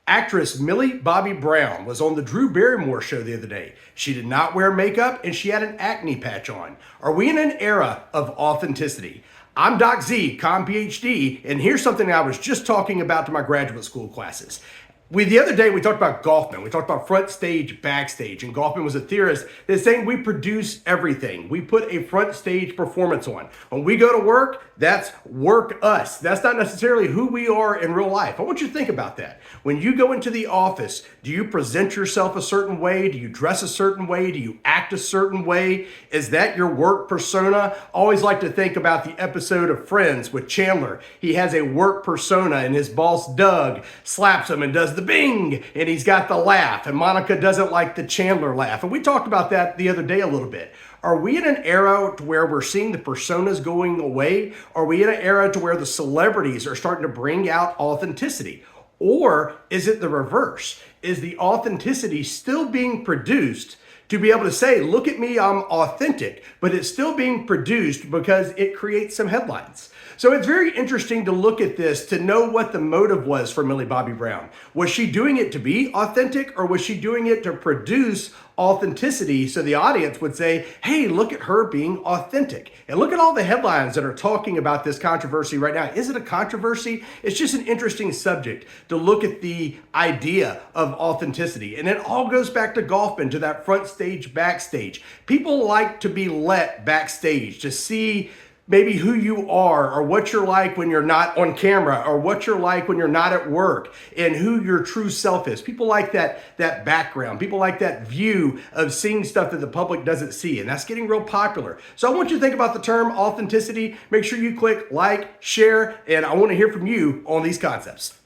Actress Millie Bobby Brown was on the Drew Barrymore show the other day. She did not wear makeup and she had an acne patch on. Are we in an era of authenticity? I'm Doc Z, Com PhD, and here's something I was just talking about to my graduate school classes. The other day we talked about Goffman. We talked about front stage, backstage, and Goffman was a theorist that's saying we produce everything. We put a front stage performance on. When we go to work, that's work us. That's not necessarily who we are in real life. I want you to think about that. When you go into the office, do you present yourself a certain way? Do you dress a certain way? Do you act a certain way? Is that your work persona? Always like to think about the episode of Friends with Chandler. He has a work persona and his boss Doug slaps him and does the bing, and he's got the laugh, and Monica doesn't like the Chandler laugh. And we talked about that the other day a little bit. Are we in an era to where we're seeing the personas going away? Are we in an era to where the celebrities are starting to bring out authenticity? Or is it the reverse? Is the authenticity still being produced to be able to say, look at me, I'm authentic, but it's still being produced because it creates some headlines? So it's very interesting to look at this to know what the motive was for Millie Bobby Brown. Was she doing it to be authentic, or was she doing it to produce authenticity so the audience would say, hey, look at her being authentic? And look at all the headlines that are talking about this controversy right now. Is it a controversy? It's just an interesting subject to look at the idea of authenticity. And it all goes back to Goffman, to that front stage, backstage. People like to be let backstage to see maybe who you are, or what you're like when you're not on camera, or what you're like when you're not at work, and who your true self is. People like that background. People like that view of seeing stuff that the public doesn't see, and that's getting real popular. So I want you to think about the term authenticity. Make sure you click like, share, and I want to hear from you on these concepts.